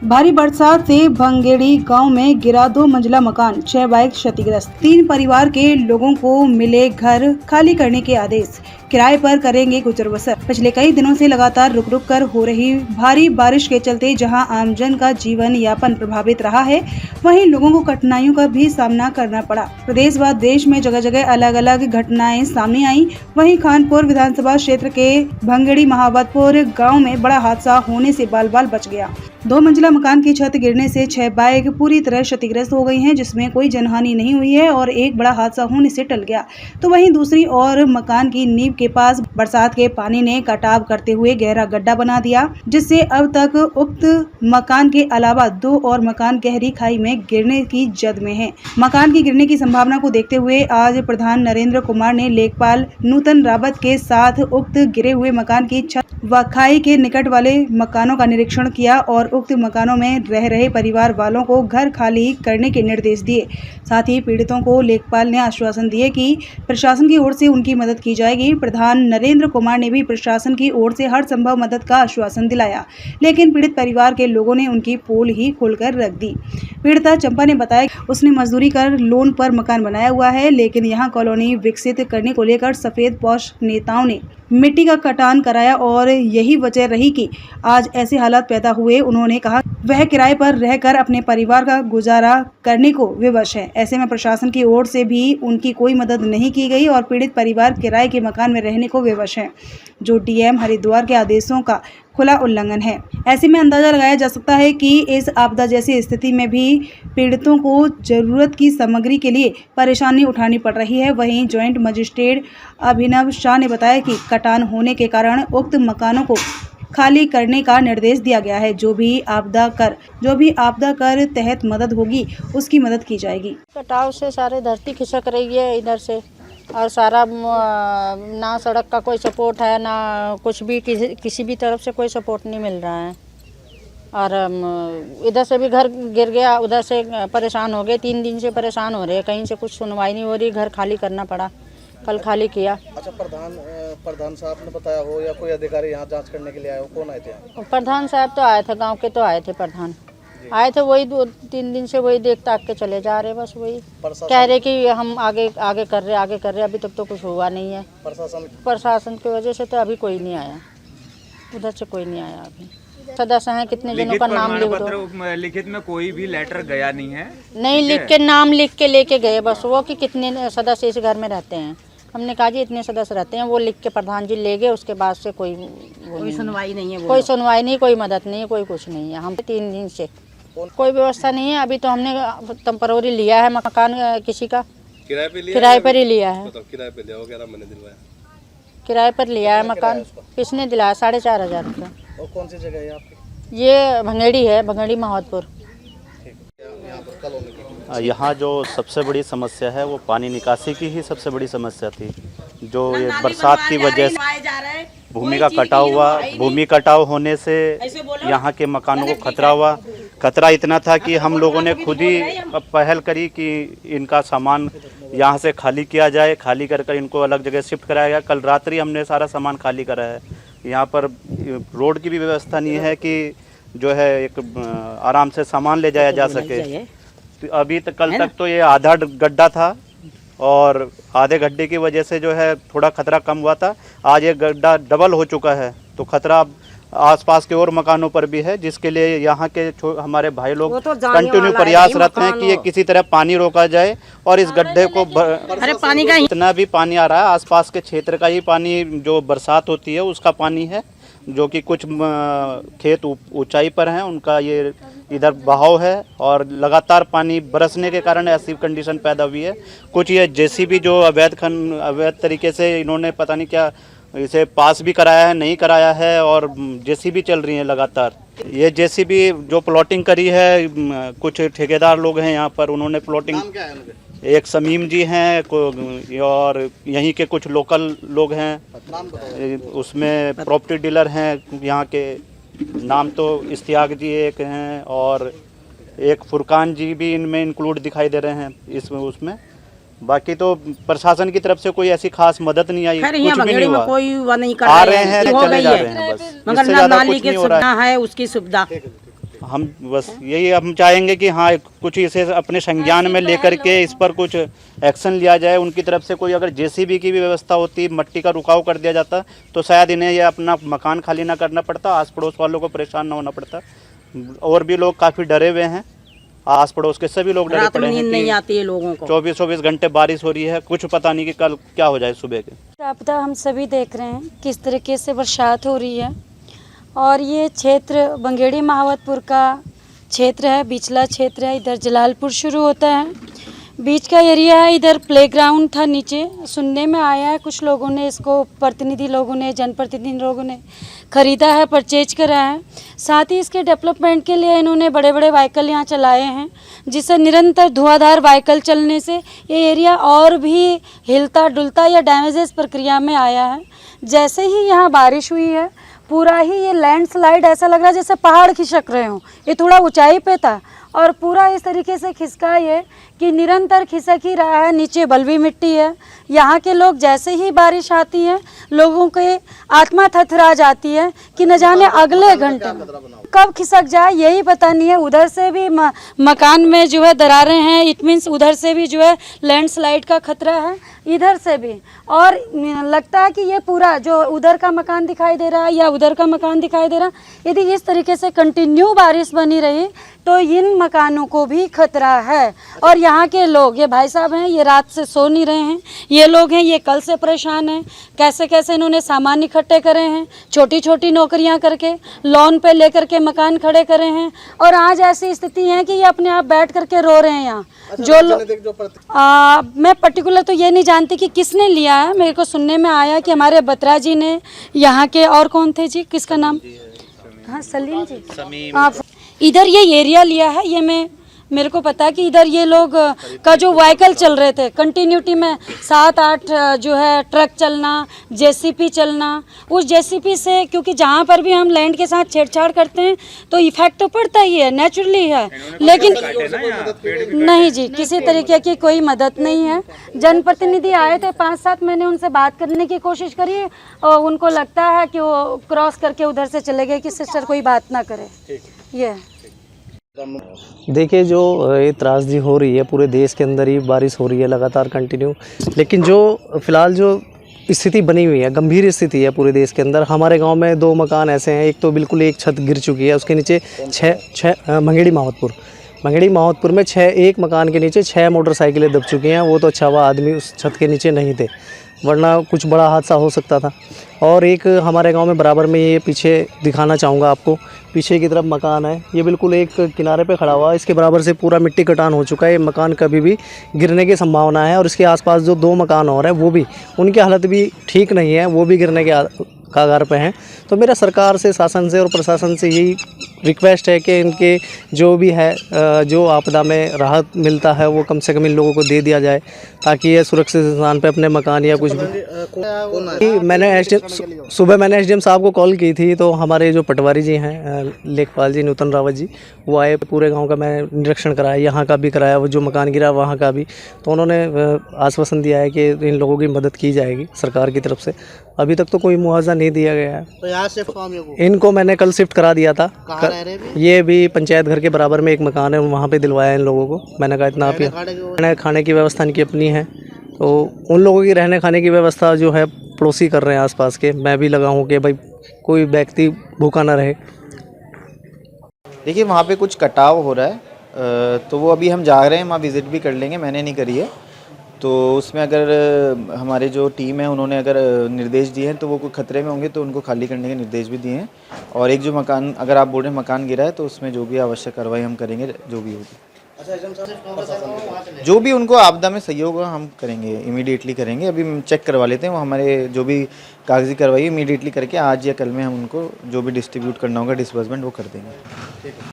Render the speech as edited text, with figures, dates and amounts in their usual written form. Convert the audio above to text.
भारी बरसात से भंगेड़ी गांव में गिरा 2 मंजिला मकान, 6 बाइक क्षतिग्रस्त। 3 परिवार के लोगों को मिले घर खाली करने के आदेश। किराए पर करेंगे गुजर बसर। पिछले कई दिनों से लगातार रुक रुक कर हो रही भारी बारिश के चलते जहां आमजन का जीवन यापन प्रभावित रहा है, वहीं लोगों को कठिनाइयों का भी सामना करना पड़ा। प्रदेश व देश में जगह जगह अलग अलग घटनाएं सामने आई। वहीं खानपुर विधानसभा क्षेत्र के भंगेड़ी महावतपुर गाँव में बड़ा हादसा होने से बाल बाल बच गया। 2 मंजिला मकान की छत गिरने से 6 बाइक पूरी तरह क्षतिग्रस्त हो गई हैं, जिसमें कोई जनहानि नहीं हुई है और एक बड़ा हादसा होने से टल गया। तो वहीं दूसरी ओर मकान की नींव के पास बरसात के पानी ने कटाव करते हुए गहरा गड्ढा बना दिया, जिससे अब तक उक्त मकान के अलावा 2 और मकान गहरी खाई में गिरने की जद में हैं। मकान की गिरने की संभावना को देखते हुए आज प्रधान नरेंद्र कुमार ने लेखपाल नूतन रावत के साथ उक्त गिरे हुए मकान की छत व खाई के निकट वाले मकानों का निरीक्षण किया और उक्त मकानों में रह रहे परिवार वालों को घर खाली करने के निर्देश दिए। साथ ही पीड़ितों को लेखपाल ने आश्वासन दिए कि प्रशासन की ओर से उनकी मदद की जाएगी। प्रधान नरेंद्र कुमार ने भी प्रशासन की ओर से हर संभव मदद का आश्वासन दिलाया, लेकिन पीड़ित परिवार के लोगों ने उनकी पोल ही खोलकर रख दी। पीड़िता चंपा ने बताया उसने मजदूरी कर लोन पर मकान बनाया हुआ है, लेकिन यहाँ कॉलोनी विकसित करने को लेकर सफेद पोश नेताओं ने मिट्टी का कटान कराया और यही वजह रही कि आज ऐसे हालात पैदा हुए। उन्होंने कहा वह किराए पर रहकर अपने परिवार का गुजारा करने को विवश है। ऐसे में प्रशासन की ओर से भी उनकी कोई मदद नहीं की गई और पीड़ित परिवार किराए के मकान में रहने को विवश है, जो डीएम हरिद्वार के आदेशों का खुला उल्लंघन है। ऐसे में अंदाजा लगाया जा सकता है कि इस आपदा जैसी स्थिति में भी पीड़ितों को जरूरत की सामग्री के लिए परेशानी उठानी पड़ रही है। वहीं जॉइंट मजिस्ट्रेट अभिनव शाह ने बताया कि कटान होने के कारण उक्त मकानों को खाली करने का निर्देश दिया गया है। जो भी आपदा कर तहत मदद होगी उसकी मदद की जाएगी। कटाव से सारे धरती खिसक रही है इधर से, और सारा ना सड़क का कोई सपोर्ट है, ना कुछ भी किसी भी तरफ से कोई सपोर्ट नहीं मिल रहा है। और इधर से भी घर गिर गया, उधर से परेशान हो गए। 3 दिन से परेशान हो रहे हैं, कहीं से कुछ सुनवाई नहीं हो रही। घर खाली करना पड़ा, कल खाली किया। अच्छा, प्रधान साहब ने बताया हो या कोई अधिकारी यहाँ जांच करने के लिए आए हो? कौन आए थे? प्रधान साहब तो आए थे, गांव के तो आए थे। प्रधान आए थे, वही 2-3 दिन से वही देख ताक के चले जा रहे। बस वही कह रहे कि हम आगे कर रहे। अभी तक तो कुछ हुआ नहीं है। प्रशासन की वजह से तो अभी कोई नहीं आया, उधर से कोई नहीं आया। अभी सदस्य हैं, कितने जनों का नाम लिख दो। लिखित में कोई भी लेटर गया नहीं है। नहीं लिख के, नाम लिख के लेके गए बस, वो कि कितने सदस्य इस घर में रहते हैं। हमने कहा जी इतने सदस्य रहते हैं, वो लिख के प्रधान जी ले गए। उसके बाद से कोई सुनवाई नहीं है, कोई सुनवाई नहीं, कोई मदद नहीं, कोई कुछ नहीं है। हम 3 दिन से कोई व्यवस्था नहीं है। अभी तो हमने टेम्पररी लिया है मकान, किसी का किराए पर ही लिया है। किराए पर लिया है मकान, किसने दिलाया? 4,500 रुपये। और कौन सी जगह है आपकी? ये भंगेड़ी है, भंगेड़ी महावतपुर। यहाँ जो सबसे बड़ी समस्या है वो पानी निकासी की ही सबसे बड़ी समस्या थी। जो ये बरसात की वजह से भूमि कटाव होने से यहाँ के मकानों को खतरा हुआ। खतरा इतना था कि हम लोगों ने खुद ही पहल करी कि इनका सामान यहाँ से खाली किया जाए। खाली कर इनको अलग जगह शिफ्ट कराया गया। कल रात्रि हमने सारा सामान खाली करा है। यहाँ पर रोड की भी व्यवस्था नहीं है कि जो है एक आराम से सामान ले जाया जा सके। तो अभी तक कल तक तो ये आधा गड्ढा था और आधे गड्ढे की वजह से जो है थोड़ा खतरा कम हुआ था। आज ये गड्ढा डबल हो चुका है, तो खतरा आसपास के और मकानों पर भी है, जिसके लिए यहाँ के हमारे भाई लोग कंटिन्यू प्रयासरत हैं कि ये किसी तरह पानी रोका जाए और इस गड्ढे को पानी का इतना भी पानी आ रहा है, आसपास के क्षेत्र का ही पानी जो बरसात होती है उसका पानी है, जो कि कुछ खेत ऊंचाई पर हैं, उनका ये इधर बहाव है और लगातार पानी बरसने के कारण ऐसी कंडीशन पैदा हुई है। कुछ ये जेसीबी जो अवैध तरीके से इन्होंने पता नहीं क्या इसे पास भी कराया है, नहीं कराया है, और जेसीबी चल रही है लगातार। ये जेसीबी जो प्लॉटिंग करी है, कुछ ठेकेदार लोग हैं यहाँ पर, उन्होंने प्लॉटिंग, एक समीम जी हैं और यहीं के कुछ लोकल लोग हैं, उसमें प्रॉपर्टी डीलर हैं यहाँ के। नाम तो इश्तियाक जी एक हैं और एक फुरकान जी भी इनमें इंक्लूड दिखाई दे रहे हैं उसमें। बाकी तो प्रशासन की तरफ से कोई ऐसी खास मदद नहीं आई, कुछ भी नहीं हुआ। कोई नहीं कर आ रहे हैं, चले जा रहे हैं, बस। मगर नाली की सुविधा है, उसकी सुविधा हम बस यही हम चाहेंगे कि हाँ कुछ इसे अपने संज्ञान में लेकर के इस पर कुछ एक्शन लिया जाए। उनकी तरफ से कोई अगर जेसीबी की भी व्यवस्था होती, मट्टी का रुकाव कर दिया जाता तो शायद इन्हें ये अपना मकान खाली ना करना पड़ता, आस पड़ोस वालों को परेशान ना होना पड़ता। और भी लोग काफ़ी डरे हुए हैं, आस पड़ोस के सभी लोग डरे पड़े हैं नहीं आती है लोगों को। 24-24 घंटे बारिश हो रही है, कुछ पता नहीं कि कल क्या हो जाए सुबह के। आपदा हम सभी देख रहे हैं किस तरीके से बरसात हो रही है और ये क्षेत्र बंगेड़ी महावतपुर का क्षेत्र है, बिचला क्षेत्र है। इधर जलालपुर शुरू होता है, बीच का एरिया है। इधर प्लेग्राउंड था नीचे, सुनने में आया है कुछ लोगों ने इसको, प्रतिनिधि लोगों ने, जनप्रतिनिधि लोगों ने ख़रीदा है, परचेज करा है। साथ ही इसके डेवलपमेंट के लिए इन्होंने बड़े बड़े व्हीकल यहाँ चलाए हैं, जिससे निरंतर धुआंधार व्हीकल चलने से ये एरिया और भी हिलता डुलता या डैमेजेस प्रक्रिया में आया है। जैसे ही यहाँ बारिश हुई है पूरा ही ये लैंडस्लाइड ऐसा लग रहा है जैसे पहाड़ खिसक रहे हों। ये थोड़ा ऊंचाई पे था और पूरा इस तरीके से खिसका ये कि निरंतर खिसक ही रहा है। नीचे बलवी मिट्टी है। यहाँ के लोग जैसे ही बारिश आती है लोगों के आत्मा थरथरा जाती है कि न जाने अगले घंटे में कब खिसक जाए यही पता नहीं है। उधर से भी मकान में जो है दरारें हैं, इट मीन्स उधर से भी जो है लैंडस्लाइड का खतरा है, इधर से भी। और लगता है कि ये पूरा जो उधर का मकान दिखाई दे रहा है या उधर का मकान दिखाई दे रहा है, यदि इस तरीके से कंटिन्यू बारिश बनी रही तो इन मकानों को भी खतरा है। और यहाँ के लोग, ये भाई साहब हैं, ये रात से सो नहीं रहे हैं। ये लोग हैं, ये कल से परेशान हैं। कैसे कैसे इन्होंने सामान इकट्ठे करे हैं, छोटी छोटी नौकरियाँ करके लोन पे लेकर के मकान खड़े करे हैं। और आज ऐसी स्थिति है कि ये अपने आप बैठ करके रो रहे हैं यहाँ। मैं पर्टिकुलर तो ये नहीं जानती कि किसने लिया है। मेरे को सुनने में आया कि हमारे बत्रा जी ने, यहाँ के और कौन थे जी, किसका नाम, हाँ सलीम जी, हाँ इधर ये एरिया लिया है। ये मेरे को पता है कि इधर ये लोग का जो व्हीकल चल रहे थे कंटिन्यूटी में 7-8 जो है ट्रक चलना, जेसीपी चलना, उस जेसीपी से, क्योंकि जहाँ पर भी हम लैंड के साथ छेड़छाड़ करते हैं तो इफेक्ट तो पड़ता ही है, नेचुरली है। लेकिन नहीं जी, किसी तरीके की कोई मदद नहीं है। जनप्रतिनिधि आए थे 5-7, मैंने उनसे बात करने की कोशिश करी और उनको लगता है कि वो क्रॉस करके उधर से चले गए कि सिस्टर कोई बात ना करे। ये देखिए, जो ये त्रासदी हो रही है पूरे देश के अंदर ही, बारिश हो रही है लगातार कंटिन्यू, लेकिन जो फिलहाल जो स्थिति बनी हुई है, गंभीर स्थिति है पूरे देश के अंदर। हमारे गांव में 2 मकान ऐसे हैं, एक तो बिल्कुल एक छत गिर चुकी है, उसके नीचे मंगेड़ी माहौतपुर में एक मकान के नीचे 6 मोटरसाइकिलें दब चुकी हैं। वो तो अच्छा हुआ आदमी उस छत के नीचे नहीं थे, वरना कुछ बड़ा हादसा हो सकता था। और एक हमारे गांव में बराबर में, ये पीछे दिखाना चाहूँगा आपको, पीछे की तरफ मकान है, ये बिल्कुल एक किनारे पे खड़ा हुआ है, इसके बराबर से पूरा मिट्टी कटान हो चुका है। ये मकान कभी भी गिरने की संभावना है। और इसके आसपास जो 2 मकान और हैं वो भी, उनकी हालत भी ठीक नहीं है, वो भी गिरने के कगार पे हैं। तो मेरा सरकार से, शासन से और प्रशासन से यही रिक्वेस्ट है कि इनके जो भी है, जो आपदा में राहत मिलता है वो कम से कम इन लोगों को दे दिया जाए, ताकि ये सुरक्षित स्थान पे अपने मकान या कुछ भी। सुबह मैंने एसडीएम साहब को कॉल की थी, तो हमारे जो पटवारी जी हैं, लेखपाल जी, नूतन रावत जी, वो आए, पूरे गांव का मैं निरीक्षण कराया, यहाँ का भी कराया, वो जो मकान गिरा वहाँ का भी। तो उन्होंने आश्वासन दिया है कि इन लोगों की मदद की जाएगी सरकार की तरफ से। अभी तक तो कोई मुआवजा नहीं दिया गया है। तो यहाँ शिफ्ट इनको मैंने कल शिफ्ट करा दिया था। ये भी पंचायत घर के बराबर में एक मकान है, वहाँ पे दिलवाया इन लोगों को। मैंने कहा इतना आप रहने खाने की व्यवस्था इनकी अपनी है, तो उन लोगों की रहने खाने की व्यवस्था जो है पड़ोसी कर रहे हैं आसपास के। मैं भी लगा हूँ कि भाई कोई व्यक्ति भूखा ना रहे। देखिए, वहाँ पे कुछ कटाव हो रहा है, तो वो अभी हम जा रहे हैं, वहाँ विज़िट भी कर लेंगे, मैंने नहीं करी है। तो उसमें अगर हमारे जो टीम है उन्होंने अगर निर्देश दिए हैं तो वो कोई खतरे में होंगे तो उनको खाली करने के निर्देश भी दिए हैं। और एक जो मकान, अगर आप बोल रहे हैं मकान गिरा है, तो उसमें जो भी आवश्यक कार्रवाई हम करेंगे, जो भी होगी, जो भी उनको आपदा में सहयोग हम करेंगे, इमीडिएटली करेंगे। अभी हम चेक करवा लेते हैं, वो हमारे जो भी कागजी कार्रवाई इमीडिएटली करके आज या कल में हम उनको जो भी डिस्ट्रीब्यूट करना होगा, डिस्बर्समेंट, वो कर देंगे।